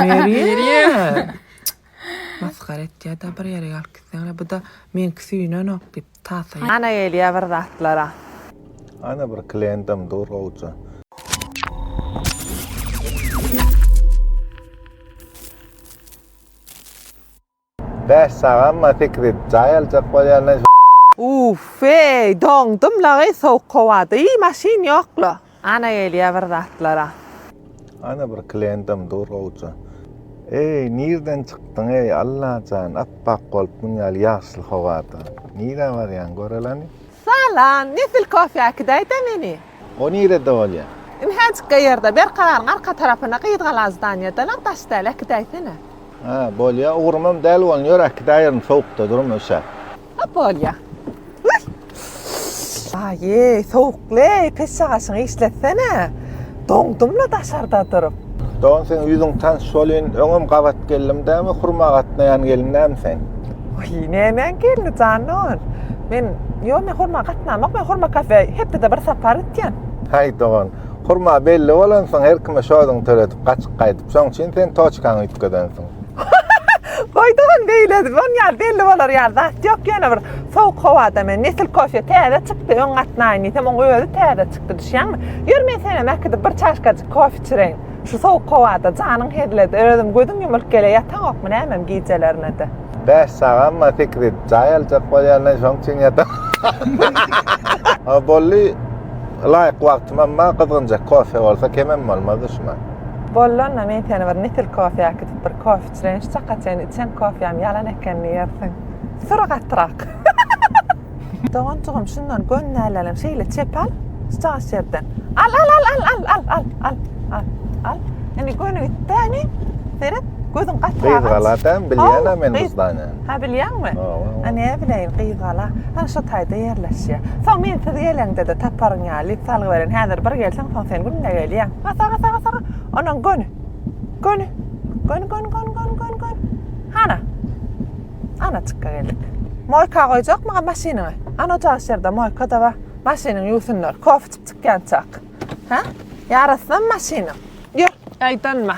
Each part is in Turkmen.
Meryem. Masxara etdi da bir yere alıp gitsen. Bu da men küsüyüne nokdip tasay. Ana geliyor bir zatlara. Ana bir klientim dur olca. Beş sağa ma fikret cayalcak bolýarlar. Uf, ey, dongdum lagy soğuk kowadı. Maşin ýokla. Ana geliyor bir zatlara. Ana bir klientim dur olca. Ey, nereden çıktın ey Allah can, appak bolup munyal ýaşyl howada. Nire barýan görelani? Salam, nefil kofya kidayda meni. O nirede bolýar? Inhaç gaýerda bir qaraň arka tarapyna gyýdgalan zdaniyadalan taşdala kidaýsyna. Ha, bolýar, ugrumam däl bolan ýörek daýryn sowukda durum öşä. Ha bolýar. Ay, soğukly, peşagaşyň işletsene. Dongdumla daşarda durup. Doğan sen yüzün tans solun öňüm gabat geldim däme hurma gatnaýan gelinäm sen. Oy, nämen geldi canon. Men hurma gatnamak, men hurma kafe hepde de bir sapar etýän. Hay doğan, hurma belli bolan soň her kime şoňyň töredip gaçyk gaýdyp soň üçin sen toçkaňy ütgedensiň. Koyduğun beyledi, on ýal belli bolar ýar zat ýok ýene bir soğuk howada men nesil kofe täze çykdy, öň gatnaýny, hem oň özi täze çykdy düşýärmi? Ýör men sene mäkide bir çaşkajyk kofe içireň. Şu soğuk howada janyň herledi, özüm gödüm ýumylyk gele ýataňokmy näme gijelerine de. Beş sağa ma fikret cayalcak bolýarlar soň üçin ýatam. Ha bolly laýyk wagtym amma gyzgynjak kofe bolsa kemem bolmaz şuna. Bollana men sene bir nesil kofe ýakdyp bir kofe içireň, çakaçan içen kofeýam ýalan ekenini ýersiň. Sırgatrak. Doğançığım şundan gönnälelim şeýle çepal, staş yerden. Al. Yani gönü ittani, seret gözün gatrak. Gyzgaladan bilýän men bizdan. Ha bilýänmi? Ana bileýin gyzgala. Ana şu taýda ýerleşýär. Soň men siz ýeleňde de taparyň ýaly salgy beren. Häzir bir gelseň soň sen günde gelýän. Saga. Onan gönü. Ana çykka geldik. Moyka goýjakmy maşinany? Ana jaşyrda moyka da var. Maşinany ýusunlar. Kof çykýan çak. Ha? Ýarasyn maşina. Ýör, aýdanma.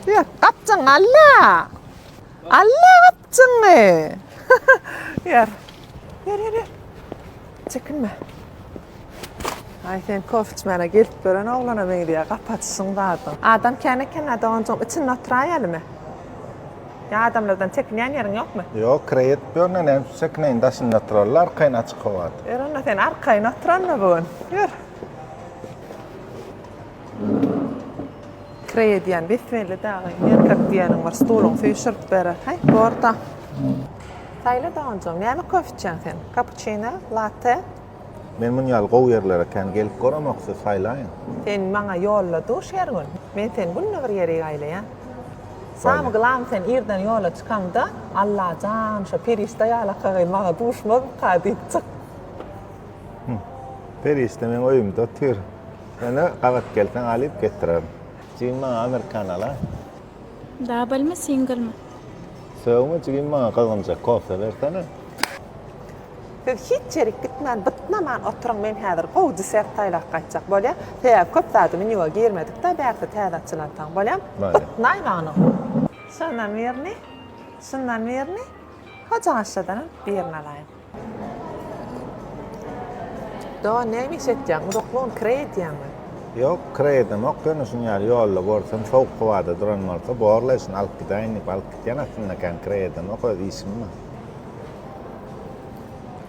Ýör, gapjyň Allah. Allah gapjyňy. Ýör. Çekinme. Ay sen kof içmene gelip gören oğlana meňi diýär, gapaçysyň da adam. Adam kene doňjyň için oturýarmy? Ya adamlardan çekinýän ýeriň ýokmy? Ýok, kredit börnen hem çekneýin daşyn naturallar kayn açyk howat. Erona sen arkaýyna oturanma bugün. Ýör. Kredit diýen besmelle dagy. Erkek diýeniň var stoluň füýşürip berer. Hay, borda. Saýla doňjyň, näme kof içen sen? Cappuccino, latte? Men munyal gowy ýerlere kan gelip goramaksa saýlaýyn. Sen maňa ýollady her gün. Men sen günne bir ýere gaýlaýan. Sam glam sen irden ýola çykanda Allah jan şu perişte ýala gaýy maňa duşmaz gadyp çyk. Perişte men öýümde tür. Seni gabat gelsen alyp getirerim. Jigma Amerikanala. Double mi single mi? Söwme jigma gazanjak kofe bersene. Siz hiç ýere gitmän, bitmän oturuň men häzir gowdy sertaýlak gaýtjak bolýar. Täp köp zady men ýoga girmedik de bäri täze açylantaň bolýar. Bitmän. Şundan verni. Hoca aşağıdan birini alayım. Daha neymiş eteceğim? Udoklun kredi mi? Yok kredim, ok gönüsün ýaly ýolla borsam soğuk howada duran bolsa borlaşyn alyp gidaýyn, alyp gitýän aslında kan kredim, ok ismi.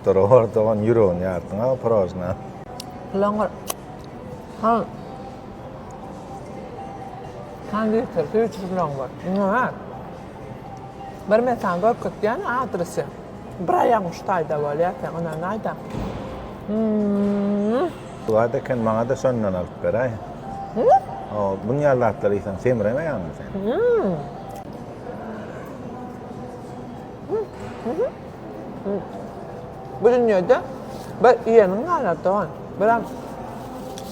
Toror doğan euro ýartyňa prosna. Longer. Ha. Hangi tercih longer? Ne? Bir metan görüp gitýän adresi. Brian Uštayda bolýar, ona naýda. Tuada kan maňa da şondan alyp beräý. O, bunu ýalatlar isen semremeýärmi sen? Bu dünýede bir ýeňiň galar doň. Biram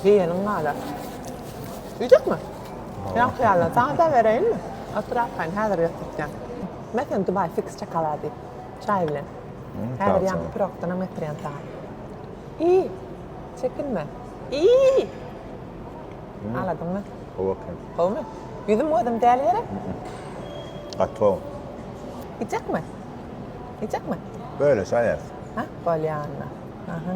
ýeňiň galar. Ýetekmi? Ýa ýalar, sana da bereýinmi? Atrapyn häzir ýetýän. Meken Dubai fix çikolady. Çay bilen. Häzir ýa pirogdan metriýän taý. İyi. Çekinme. İyi. Aladın mı? Howakyn. Howmy? Yüzüm ödüm değerlere. Katı. Yiyecek mi? Yiyecek mi? Böyle sayar. Ha? Polyanna. Aha.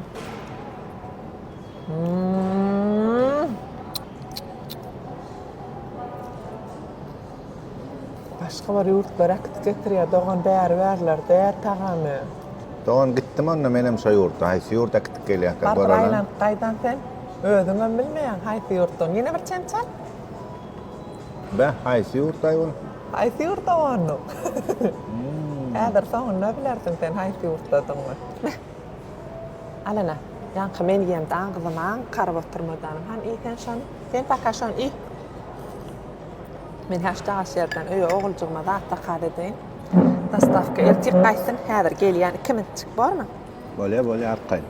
Başka bir yurt börek getiriyor. Doğan bäri verler. Değer tagamı. Doğan gittim onunla menem sayurdu. Haysi yurda gittik geliyor. Barbraylan qaydan sen? Ödüňem bilmeýän haýsy ýurtdan. Ýene bir çençal? Ben haysi yurda ol. Haýsy ýurtda onu? Häzir soň ne bilersin sen haýsy ýurtdadyňmy? Alana, ýanky men ýem daňgyzyman garap oturmadanım. Han ýeten şon, sen taka şon iý. Men haşda aşerden öýe oğulcugma zat takar edin. Dastavka ertik gaýsyn, häzir gelýän 2 minitçik barmy? Böyle arkayın.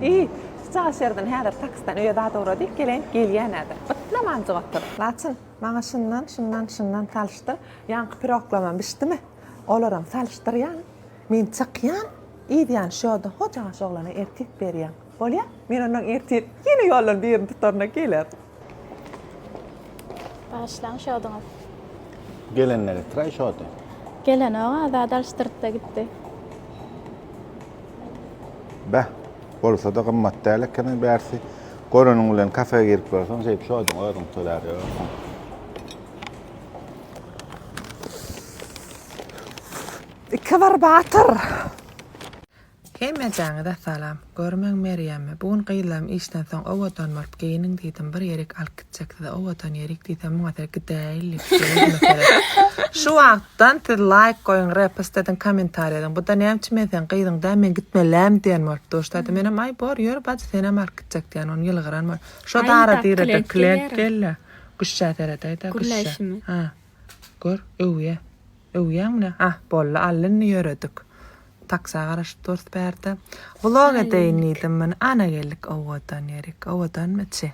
İyi. Çağışırdan häzir taksdan öýe zat uğradyk gelýän nädir? Bitlemanjy otur. Laçyn, maňa şundan salşdyr. Ýanky piroklamam bişdimi? Olaram salşdyrýan. Men çykýan. İýdýän şoda hojaga şoglana ertik berýän. Bolýa? Men onuň ertik ýene ýollan birini tutarna geler. Başlan şodyňyz. Gelenleri tıray şoda. Gelen oğa da dalşdyrtda gitdi. Beh, bolsa da gymmat däl ekeni bärsi. Goranyn bilen kafeye girip barsaň şeýip şodyň oýadyň töler ýok. İki var batır. Hemmejaňy da salam. Görmeň Meryemmi. Bugün gynlam işden soň owadan marp geyniň diýdim bir ýerik alyp gitjekdi. Owadan ýerik diýdim muňa terk däýlik. Şu wagtdan til like goýun, repost edin, kommentaar edin. Bu da näme çimesen gyýdyň da men gitmelem diýen marp doştady. Menem ay bor ýör bad sene marp gitjek diýen onu ýylgyran mar. Şu dara diýrede klient gelle. Güşşä terede aýda güşşä. Ha. Gör, öwýe. Öwýäňmi? Ah, bolla allyny ýöredik. Taksa garaşyp dört berdi. Vlog edeynidim men ana geldik owadan ýerik. Owadan meçe.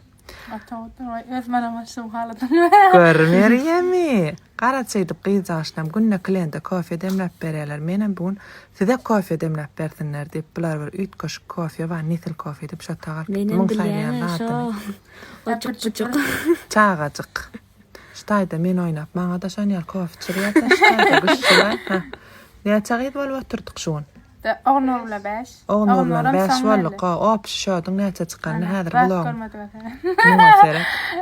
Görmerýärmi? Garaçydyp gyzaşnam günne kliente kafe demläp berýärler. Menem bugün size kafe demläp bersinler diýip bular bir ütköş kafe we nisil kafe diýip şo tagar. Menem bilýän şo. Oçuk. Çağaçyk. Ştaýda men oýnap maňa da şanyar kafe çyrýar da ştaýda güşşüler. Ha. Näçe bol oturdyk şuň. Oğnurla 5. Oğnurla 5 walla op şodyň näçe çykanny häzir bulan.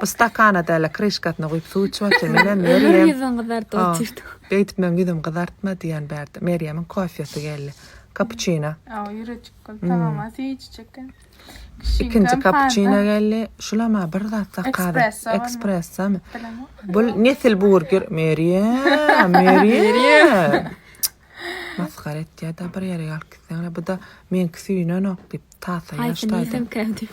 Bu stakana da la krişkatna goýup suw içýär. Menem Meryem. Yüzün gyzarty oturdy. Beýtip men ýüzüm gyzartma diýen berdi. Meryem'in kafesi geldi. Cappuccino. Yürücük tamam içecekken. İkinci cappuccino geldi. Şulama bir zat takady. Espresso mı? Bu nesil burger? Meryem. Maskara etdi da bir ýere galkyň. Bu da men küsüýüne nokdyp tasa ýaşdaýdy.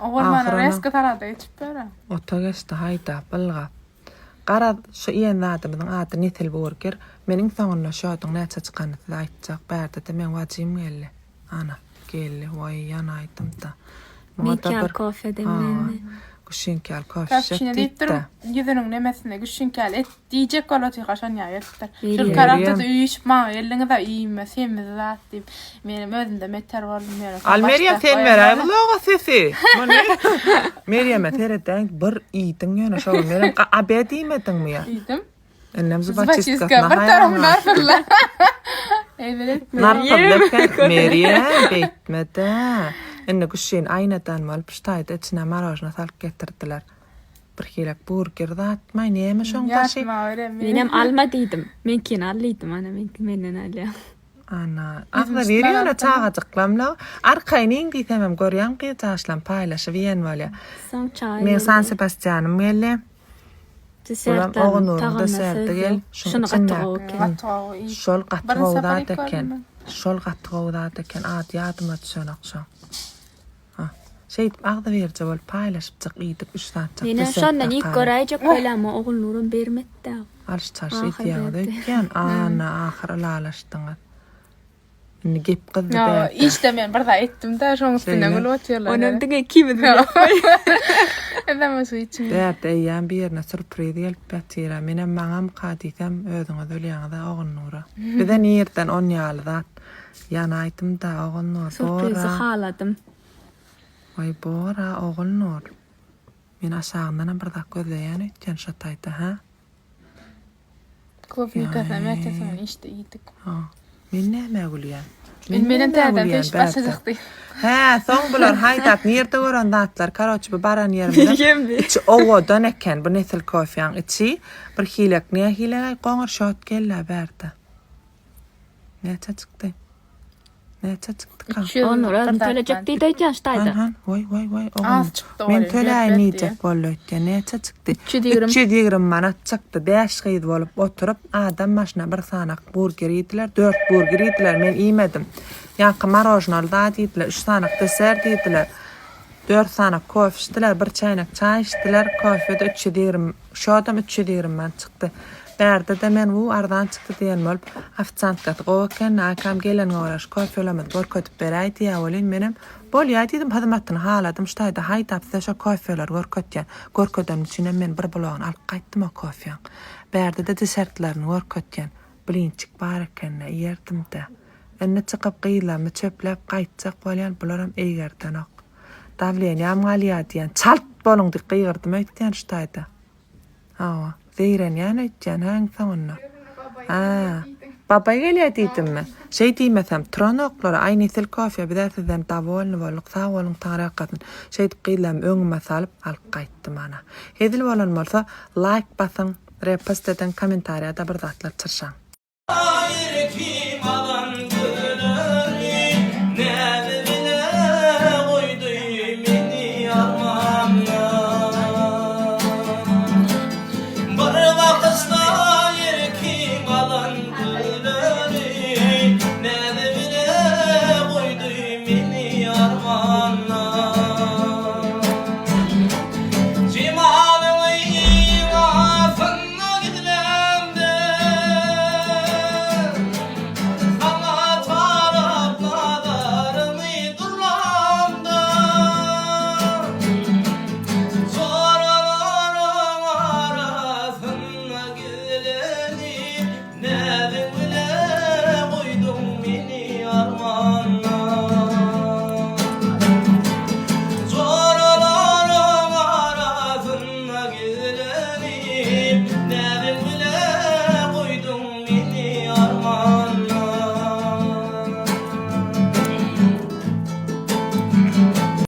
Oğul bana eski tarada içip bera. Ota geçdi hayda bilga. Gara şu ýenadymyň ady nesil burger. Meniň soňunda şodyň näçe çykany aýtjak berdi de men wajym geldi. Ana geldi way ýana aýtdym da. Mikal kafe demlenme. Güşünkal kafe Cappuccino diýip ýüzüniň nemesine güşünkal et diýjek galaty gaşan ýaýatdyr. Şu Meryem. karakda üýüş ma elliňe de iýme semiz zat diýip menim özümde meter boldum ýere. Meryem sen meräýär buloga sesi. Meryem'e tereden bir iýdiň ýöne şo menem abed diýmediňmi ýa? Diýdim. Ennem Zbaçiska zbaçiska bir taraflar fırla. Evet. Narpallepken Meryem beýtmedi. Enne güşşin aýnadan malyp ştaýda içine marajna salyp getirdiler. Bir hilek burger zat maý näme şoň taşy? Menem alma diýdim. Menkin allydım ana menden alýa. Ana, agna berýär çağajyklamla. Arkaýnyň diýsem görýän gyzaşlan paýlaşyp ýen bolýa. Soň çaý. Men San Sebastian'ym geldi. Desertden Oğnurda serdi gel. Şunu gattyg. Şol gattyg eken. Şol gattyg eken ad ýadyma düşenok şo. Ha. Şeýip agda berje bol paýlaşyp çykydyk 3 saat. Menem şondan ilk göräýjek bolama oğul nurun bermetdi. Alş çarşy diýýärdi eken. Ana ahir alalaşdyň. Indi gep gyzdy Ya berdi. işte men bir da ettim de şoň üstüne gülüp oturýarlar. Onun diňe kimi bilen. Edem şu içim. Därde ýan birine sürpriz gelip betýär. Menem maňam kadysem özüňe dölýäňde oğul nura. Bizen ýerden on ýaly zat. Ýana aýtdym da oğul nur. Sürprizi haladym. Vay bora oğul nur. Men aşağından bir dakika gözleyen ötken şatayda ha. Kofi kasa mertesen işte iyiydik. Ha. Men näme gülýän? Menen täzeden peş başladık. He, son bular haydap nirde gören datlar. Karoç bu baran yerimde. Yembi. İçi owadan eken bu nesil kofyan. İçi bir hilek ne hilek goňar şot gelle berdi. Näçe çykdy? Näçe çykdy kan? Onur özüm tölecek diýdi eýtýän ştaýda. Han, vay. Az çıktı Men oraya, töläýin bet diýjek bolýar. Näçe çykdy? 320 manat çykdy. 5 gyýd bolup oturup adam maşyna bir sanak burger ýediler, 4 burger ýediler. Men iýmedim. Ýa-ki marojnal da diýdiler, 3 sanak deser diýdiler. 4 sanak kofe içdiler, bir çaýnak çaý içdiler, kofede 320, şodam 320 man çykdy. Berde de men bu ardan çykdy diýen bolup, ofitsiantka gowaken akam gelen goraş kofe olamat gorkotup beräýdi ýa bolin menim. Bolýa diýdim, hizmetini haladım, ştaýda haýdap şo kofeler gorkotýan. Gorkodan içine men bir bloğun alyp gaýtdym o kofeň. Berde de desertlaryny gorkotýan. Bilinçik bar ekenne ýerdim de. Enne çykyp gıýlamy çöplep gaýtjak bolýan bularam eýgerden ok. Davlenýam galýa diýen çalt bolundy gıýgyrdım öýtýän ştaýda. Hawa, zeyren ýany öýtýän haň soňuna. Baba gelýär diýdimmi? Şey diýmesem, tronoklara aýny sil kofya bidersizdem dawolny bolyk sağ bolun tarakatyn. Şey gıýlam öňüme salyp alyp gaýtdym ana. Hedil bolan bolsa like basyň, repost eden, kommentariýada bir zatlar çyrşaň.